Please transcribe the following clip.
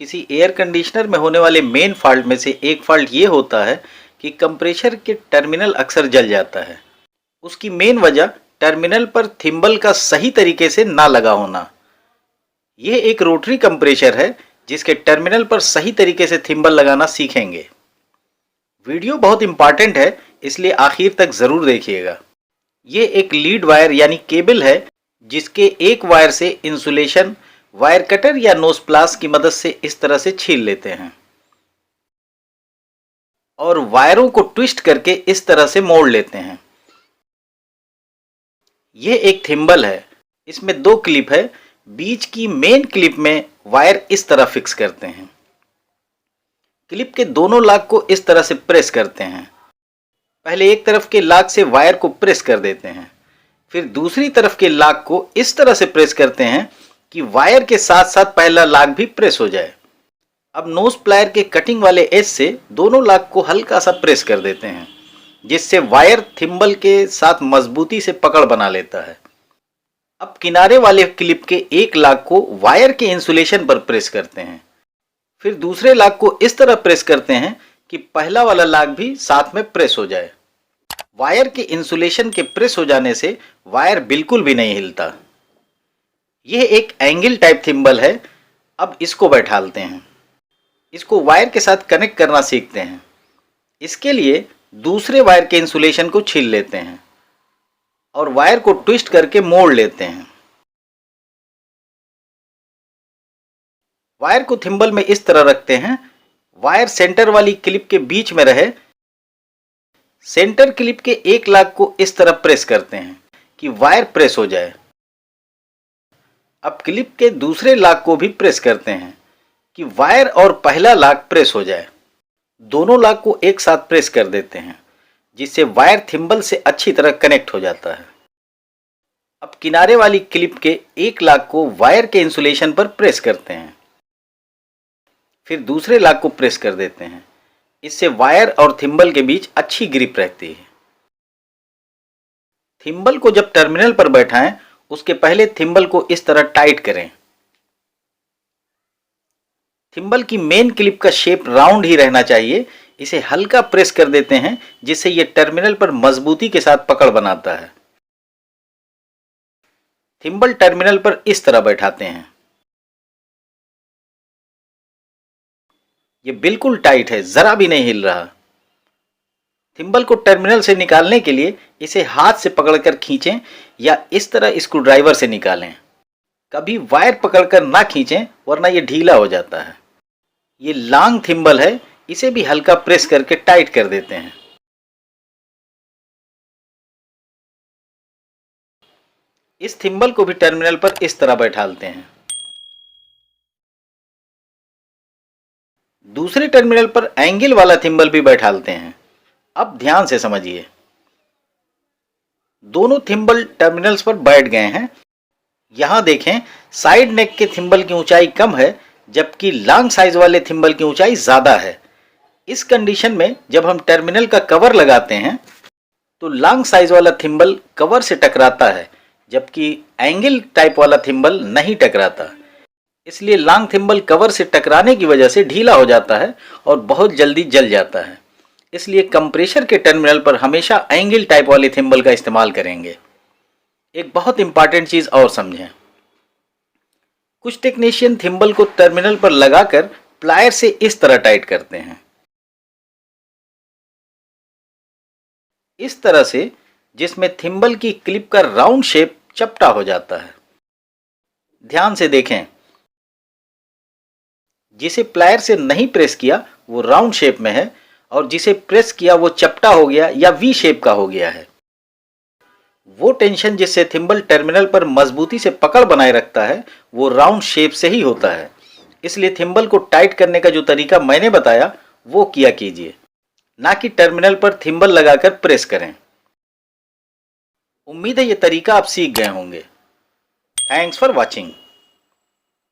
किसी air conditioner में होने वाले मेन फॉल्ट में से एक फॉल्ट ये होता है कि कंप्रेसर के टर्मिनल अक्सर जल जाता है। उसकी मेन वजह टर्मिनल पर थिम्बल का सही तरीके से ना लगा होना। यह एक रोटरी कंप्रेसर है जिसके टर्मिनल पर सही तरीके से थिम्बल लगाना सीखेंगे। वीडियो बहुत इंपॉर्टेंट है, इसलिए आखिर तक जरूर देखिएगा। ये एक लीड वायर यानी केबल है जिसके एक वायर से इंसुलेशन वायर कटर या नोज प्लास की मदद से इस तरह से छील लेते हैं और वायरों को ट्विस्ट करके इस तरह से मोड़ लेते हैं। यह एक थिम्बल है, इसमें दो क्लिप है। बीच की मेन क्लिप में वायर इस तरह फिक्स करते हैं। क्लिप के दोनों लाग को इस तरह से प्रेस करते हैं। पहले एक तरफ के लाग से वायर को प्रेस कर देते हैं, फिर दूसरी तरफ के लाग को इस तरह से प्रेस करते हैं कि वायर के साथ साथ पहला लाग भी प्रेस हो जाए। अब नोज प्लायर के कटिंग वाले एज से दोनों लाग को हल्का सा प्रेस कर देते हैं, जिससे वायर थिम्बल के साथ मजबूती से पकड़ बना लेता है। अब किनारे वाले क्लिप के एक लाग को वायर के इंसुलेशन पर प्रेस करते हैं, फिर दूसरे लाग को इस तरह प्रेस करते हैं कि पहला वाला लाग भी साथ में प्रेस हो जाए। वायर के इंसुलेशन के प्रेस हो जाने से वायर बिल्कुल भी नहीं हिलता। यह एक एंगल टाइप थिम्बल है। अब इसको बैठालते हैं। इसको वायर के साथ कनेक्ट करना सीखते हैं। इसके लिए दूसरे वायर के इंसुलेशन को छील लेते हैं और वायर को ट्विस्ट करके मोड़ लेते हैं। वायर को थिम्बल में इस तरह रखते हैं, वायर सेंटर वाली क्लिप के बीच में रहे। सेंटर क्लिप के एक लाग को इस तरह प्रेस करते हैं कि वायर प्रेस हो जाए। अब क्लिप के दूसरे लाग को भी प्रेस करते हैं कि वायर और पहला लाग प्रेस हो जाए। दोनों लाग को एक साथ प्रेस कर देते हैं, जिससे वायर थिम्बल से अच्छी तरह कनेक्ट हो जाता है। अब किनारे वाली क्लिप के एक लाग को वायर के इंसुलेशन पर प्रेस करते हैं, फिर दूसरे लाग को प्रेस कर देते हैं। इससे वायर और थिम्बल के बीच अच्छी ग्रिप रहती है। थिम्बल को जब टर्मिनल पर बैठाएं, उसके पहले थिम्बल को इस तरह टाइट करें। थिम्बल की मेन क्लिप का शेप राउंड ही रहना चाहिए। इसे हल्का प्रेस कर देते हैं, जिससे यह टर्मिनल पर मजबूती के साथ पकड़ बनाता है। थिम्बल टर्मिनल पर इस तरह बैठाते हैं। यह बिल्कुल टाइट है, जरा भी नहीं हिल रहा। थिम्बल को टर्मिनल से निकालने के लिए इसे हाथ से पकड़कर खींचें या इस तरह स्क्रूड्राइवर से निकालें। कभी वायर पकड़कर ना खींचें, वरना यह ढीला हो जाता है। ये लॉन्ग थिम्बल है, इसे भी हल्का प्रेस करके टाइट कर देते हैं। इस थिम्बल को भी टर्मिनल पर इस तरह बैठालते हैं। दूसरे टर्मिनल पर एंगल वाला थिम्बल भी बैठालते हैं। अब ध्यान से समझिए। दोनों थिम्बल टर्मिनल्स पर बैठ गए हैं। यहां देखें, साइड नेक के थिम्बल की ऊंचाई कम है, जबकि लॉन्ग साइज वाले थिम्बल की ऊंचाई ज्यादा है। इस कंडीशन में जब हम टर्मिनल का कवर लगाते हैं तो लॉन्ग साइज वाला थिम्बल कवर से टकराता है, जबकि एंगल टाइप वाला थिम्बल नहीं टकराता। इसलिए लॉन्ग थिम्बल कवर से टकराने की वजह से ढीला हो जाता है और बहुत जल्दी जल जाता है। इसलिए कंप्रेसर के टर्मिनल पर हमेशा एंगल टाइप वाले थिम्बल का इस्तेमाल करेंगे। एक बहुत इंपॉर्टेंट चीज और समझें। कुछ टेक्नीशियन थिम्बल को टर्मिनल पर लगाकर प्लायर से इस तरह टाइट करते हैं, इस तरह से, जिसमें थिम्बल की क्लिप का राउंड शेप चपटा हो जाता है। ध्यान से देखें, जिसे प्लायर से नहीं प्रेस किया वो राउंड शेप में है, और जिसे प्रेस किया वो चपटा हो गया या वी शेप का हो गया है। वो टेंशन जिससे थिम्बल टर्मिनल पर मजबूती से पकड़ बनाए रखता है, वो राउंड शेप से ही होता है। इसलिए थिम्बल को टाइट करने का जो तरीका मैंने बताया वो किया कीजिए, ना कि टर्मिनल पर थिम्बल लगाकर प्रेस करें। उम्मीद है ये तरीका आप सीख गए होंगे। Thanks for watching.